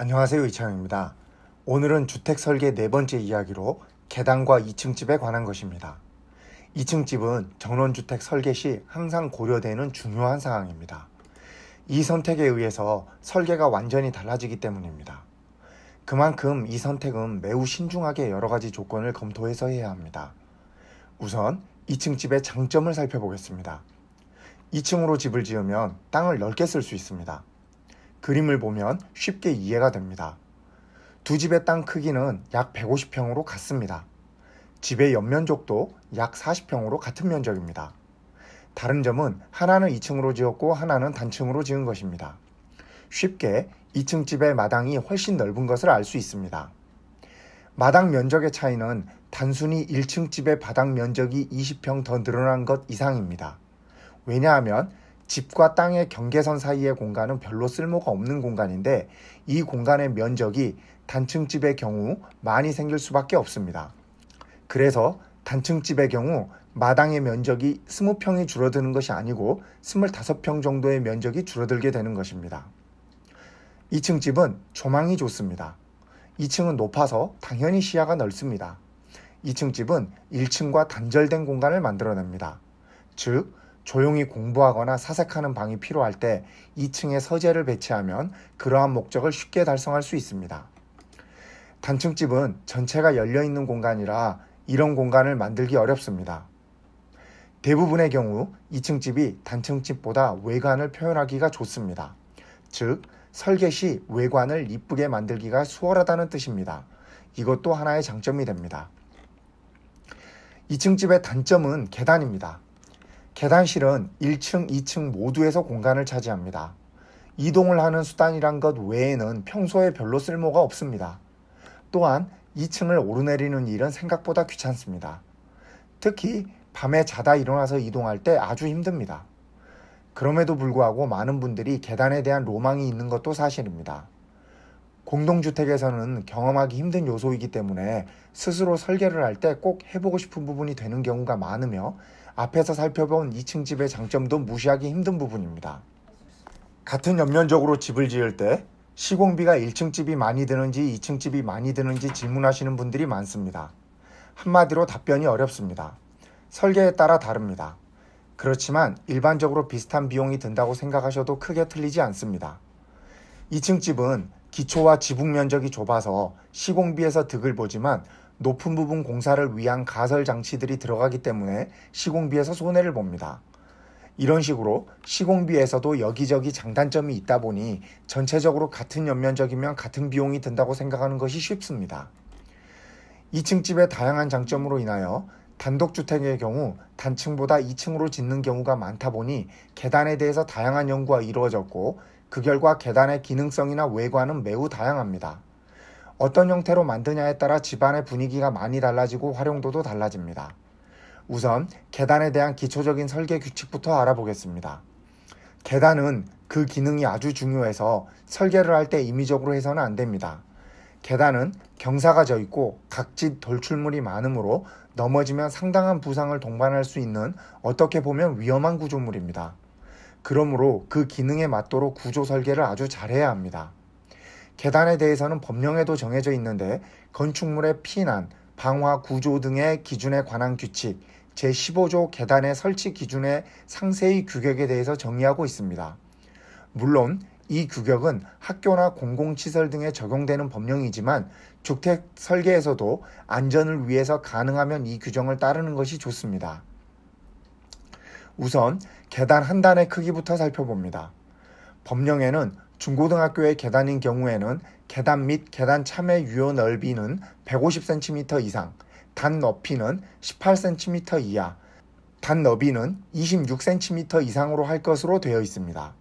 안녕하세요, 이창입니다. 오늘은 주택 설계 네 번째 이야기로 계단과 2층 집에 관한 것입니다. 2층 집은 전원주택 설계 시 항상 고려되는 중요한 사항입니다. 이 선택에 의해서 설계가 완전히 달라지기 때문입니다. 그만큼 이 선택은 매우 신중하게 여러 가지 조건을 검토해서 해야 합니다. 우선 2층 집의 장점을 살펴보겠습니다. 2층으로 집을 지으면 땅을 넓게 쓸 수 있습니다. 그림을 보면 쉽게 이해가 됩니다. 두 집의 땅 크기는 약 150평으로 같습니다. 집의 연면적도 약 40평으로 같은 면적입니다. 다른 점은 하나는 2층으로 지었고 하나는 단층으로 지은 것입니다. 쉽게 2층 집의 마당이 훨씬 넓은 것을 알 수 있습니다. 마당 면적의 차이는 단순히 1층 집의 바닥 면적이 20평 더 늘어난 것 이상입니다. 왜냐하면 집과 땅의 경계선 사이의 공간은 별로 쓸모가 없는 공간인데 이 공간의 면적이 단층 집의 경우 많이 생길 수밖에 없습니다. 그래서 단층 집의 경우 마당의 면적이 20평이 줄어드는 것이 아니고 25평 정도의 면적이 줄어들게 되는 것입니다. 2층 집은 조망이 좋습니다. 2층은 높아서 당연히 시야가 넓습니다. 2층 집은 1층과 단절된 공간을 만들어냅니다. 즉, 조용히 공부하거나 사색하는 방이 필요할 때 2층에 서재를 배치하면 그러한 목적을 쉽게 달성할 수 있습니다. 단층집은 전체가 열려있는 공간이라 이런 공간을 만들기 어렵습니다. 대부분의 경우 2층 집이 단층 집보다 외관을 표현하기가 좋습니다. 즉, 설계 시 외관을 이쁘게 만들기가 수월하다는 뜻입니다. 이것도 하나의 장점이 됩니다. 2층 집의 단점은 계단입니다. 계단실은 1층, 2층 모두에서 공간을 차지합니다. 이동을 하는 수단이란 것 외에는 평소에 별로 쓸모가 없습니다. 또한 2층을 오르내리는 일은 생각보다 귀찮습니다. 특히 밤에 자다 일어나서 이동할 때 아주 힘듭니다. 그럼에도 불구하고 많은 분들이 계단에 대한 로망이 있는 것도 사실입니다. 공동주택에서는 경험하기 힘든 요소이기 때문에 스스로 설계를 할 때 꼭 해보고 싶은 부분이 되는 경우가 많으며 앞에서 살펴본 2층 집의 장점도 무시하기 힘든 부분입니다. 같은 연면적으로 집을 지을 때 시공비가 1층 집이 많이 드는지 2층 집이 많이 드는지 질문하시는 분들이 많습니다. 한마디로 답변이 어렵습니다. 설계에 따라 다릅니다. 그렇지만 일반적으로 비슷한 비용이 든다고 생각하셔도 크게 틀리지 않습니다. 2층 집은 기초와 지붕 면적이 좁아서 시공비에서 득을 보지만 높은 부분 공사를 위한 가설 장치들이 들어가기 때문에 시공비에서 손해를 봅니다. 이런 식으로 시공비에서도 여기저기 장단점이 있다 보니 전체적으로 같은 연면적이면 같은 비용이 든다고 생각하는 것이 쉽습니다. 2층 집의 다양한 장점으로 인하여 단독주택의 경우 단층보다 2층으로 짓는 경우가 많다 보니 계단에 대해서 다양한 연구가 이루어졌고 그 결과 계단의 기능성이나 외관은 매우 다양합니다. 어떤 형태로 만드냐에 따라 집안의 분위기가 많이 달라지고 활용도도 달라집니다. 우선 계단에 대한 기초적인 설계 규칙부터 알아보겠습니다. 계단은 그 기능이 아주 중요해서 설계를 할 때 임의적으로 해서는 안 됩니다. 계단은 경사가 져 있고 각질 돌출물이 많으므로 넘어지면 상당한 부상을 동반할 수 있는 어떻게 보면 위험한 구조물입니다. 그러므로 그 기능에 맞도록 구조 설계를 아주 잘해야 합니다. 계단에 대해서는 법령에도 정해져 있는데 건축물의 피난, 방화, 구조 등의 기준에 관한 규칙 제15조 계단의 설치 기준의 상세히 규격에 대해서 정의하고 있습니다. 물론 이 규격은 학교나 공공시설 등에 적용되는 법령이지만 주택 설계에서도 안전을 위해서 가능하면 이 규정을 따르는 것이 좋습니다. 우선 계단 한 단의 크기부터 살펴봅니다. 법령에는 중고등학교의 계단인 경우에는 계단 및 계단 참의 유효 넓이는 150cm 이상, 단 높이는 18cm 이하, 단 너비는 26cm 이상으로 할 것으로 되어 있습니다.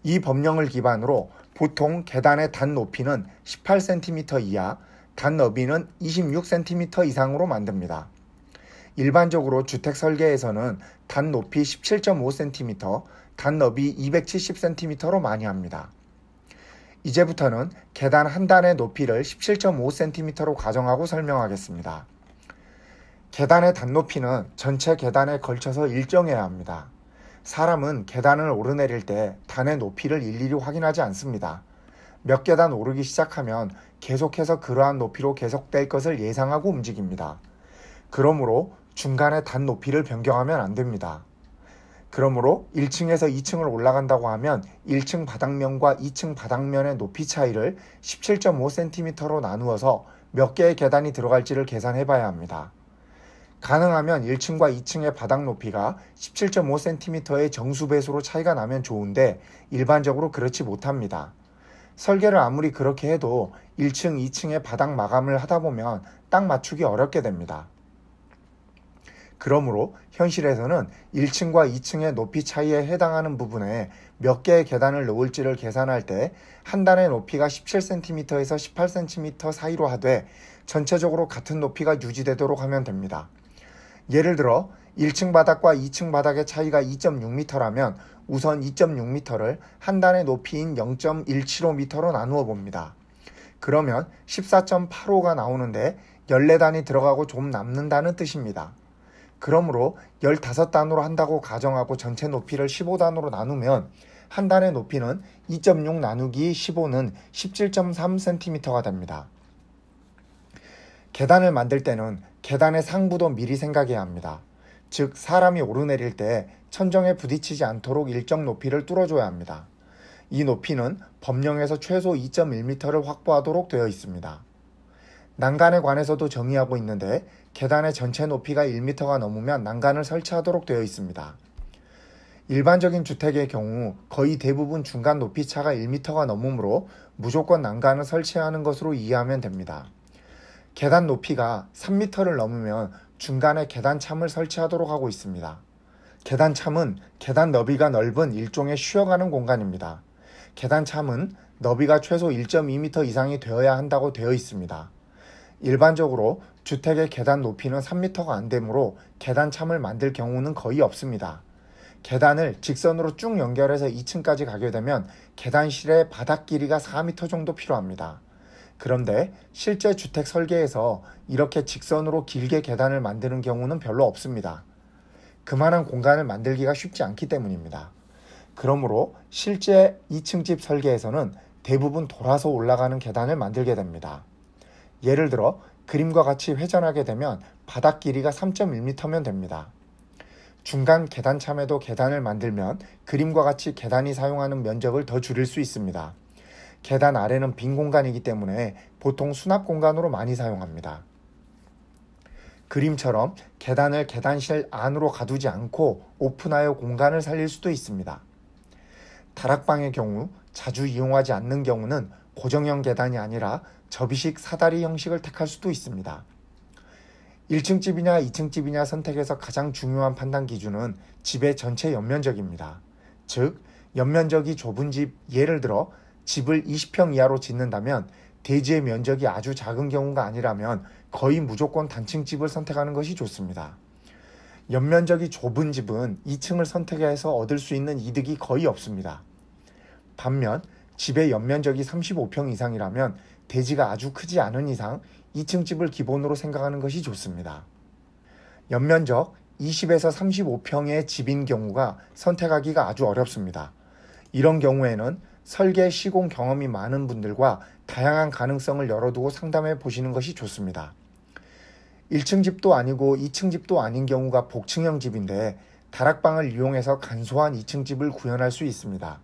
이 법령을 기반으로 보통 계단의 단 높이는 18cm 이하, 단 너비는 26cm 이상으로 만듭니다. 일반적으로 주택 설계에서는 단 높이 17.5cm, 단 너비 270cm로 많이 합니다. 이제부터는 계단 한 단의 높이를 17.5cm로 가정하고 설명하겠습니다. 계단의 단높이는 전체 계단에 걸쳐서 일정해야 합니다. 사람은 계단을 오르내릴 때 단의 높이를 일일이 확인하지 않습니다. 몇 계단 오르기 시작하면 계속해서 그러한 높이로 계속될 것을 예상하고 움직입니다. 그러므로 중간에 단 높이를 변경하면 안 됩니다. 그러므로 1층에서 2층을 올라간다고 하면 1층 바닥면과 2층 바닥면의 높이 차이를 17.5cm로 나누어서 몇 개의 계단이 들어갈지를 계산해 봐야 합니다. 가능하면 1층과 2층의 바닥 높이가 17.5cm의 정수배수로 차이가 나면 좋은데 일반적으로 그렇지 못합니다. 설계를 아무리 그렇게 해도 1층, 2층의 바닥 마감을 하다 보면 딱 맞추기 어렵게 됩니다. 그러므로 현실에서는 1층과 2층의 높이 차이에 해당하는 부분에 몇 개의 계단을 놓을지를 계산할 때 한 단의 높이가 17cm에서 18cm 사이로 하되 전체적으로 같은 높이가 유지되도록 하면 됩니다. 예를 들어 1층 바닥과 2층 바닥의 차이가 2.6m라면 우선 2.6m를 한 단의 높이인 0.175m로 나누어 봅니다. 그러면 14.85가 나오는데 14단이 들어가고 좀 남는다는 뜻입니다. 그러므로 15단으로 한다고 가정하고 전체 높이를 15단으로 나누면 한 단의 높이는 2.6 나누기 15는 17.3cm가 됩니다. 계단을 만들 때는 계단의 상부도 미리 생각해야 합니다. 즉 사람이 오르내릴 때 천정에 부딪히지 않도록 일정 높이를 뚫어줘야 합니다. 이 높이는 법령에서 최소 2.1m를 확보하도록 되어 있습니다. 난간에 관해서도 정의하고 있는데 계단의 전체 높이가 1m가 넘으면 난간을 설치하도록 되어 있습니다. 일반적인 주택의 경우 거의 대부분 중간 높이 차가 1m가 넘으므로 무조건 난간을 설치하는 것으로 이해하면 됩니다. 계단 높이가 3m를 넘으면 중간에 계단참을 설치하도록 하고 있습니다. 계단참은 계단 너비가 넓은 일종의 쉬어가는 공간입니다. 계단참은 너비가 최소 1.2m 이상이 되어야 한다고 되어 있습니다. 일반적으로 주택의 계단 높이는 3m가 안 되므로 계단참을 만들 경우는 거의 없습니다. 계단을 직선으로 쭉 연결해서 2층까지 가게 되면 계단실의 바닥 길이가 4m 정도 필요합니다. 그런데 실제 주택 설계에서 이렇게 직선으로 길게 계단을 만드는 경우는 별로 없습니다. 그만한 공간을 만들기가 쉽지 않기 때문입니다. 그러므로 실제 2층 집 설계에서는 대부분 돌아서 올라가는 계단을 만들게 됩니다. 예를 들어 그림과 같이 회전하게 되면 바닥 길이가 3.1m면 됩니다. 중간 계단참에도 계단을 만들면 그림과 같이 계단이 사용하는 면적을 더 줄일 수 있습니다. 계단 아래는 빈 공간이기 때문에 보통 수납 공간으로 많이 사용합니다. 그림처럼 계단을 계단실 안으로 가두지 않고 오픈하여 공간을 살릴 수도 있습니다. 다락방의 경우 자주 이용하지 않는 경우는 고정형 계단이 아니라 접이식 사다리 형식을 택할 수도 있습니다. 1층 집이냐 2층 집이냐 선택에서 가장 중요한 판단 기준은 집의 전체 연면적입니다. 즉 연면적이 좁은 집, 예를 들어 집을 20평 이하로 짓는다면 대지의 면적이 아주 작은 경우가 아니라면 거의 무조건 단층 집을 선택하는 것이 좋습니다. 연면적이 좁은 집은 2층을 선택해서 얻을 수 있는 이득이 거의 없습니다. 반면 집의 연면적이 35평 이상이라면 대지가 아주 크지 않은 이상 2층 집을 기본으로 생각하는 것이 좋습니다. 연면적 20에서 35평의 집인 경우가 선택하기가 아주 어렵습니다. 이런 경우에는 설계 시공 경험이 많은 분들과 다양한 가능성을 열어두고 상담해 보시는 것이 좋습니다. 1층 집도 아니고 2층 집도 아닌 경우가 복층형 집인데 다락방을 이용해서 간소한 2층 집을 구현할 수 있습니다.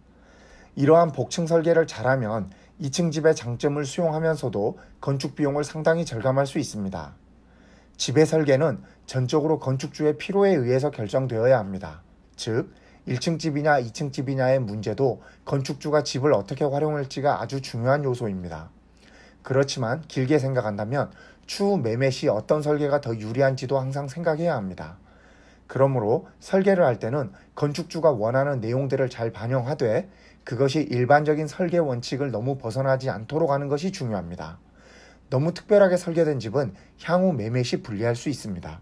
이러한 복층 설계를 잘하면 2층 집의 장점을 수용하면서도 건축 비용을 상당히 절감할 수 있습니다. 집의 설계는 전적으로 건축주의 필요에 의해서 결정되어야 합니다. 즉 1층 집이냐 2층 집이냐의 문제도 건축주가 집을 어떻게 활용할지가 아주 중요한 요소입니다. 그렇지만 길게 생각한다면 추후 매매 시 어떤 설계가 더 유리한지도 항상 생각해야 합니다. 그러므로 설계를 할 때는 건축주가 원하는 내용들을 잘 반영하되 그것이 일반적인 설계 원칙을 너무 벗어나지 않도록 하는 것이 중요합니다. 너무 특별하게 설계된 집은 향후 매매 시 불리할 수 있습니다.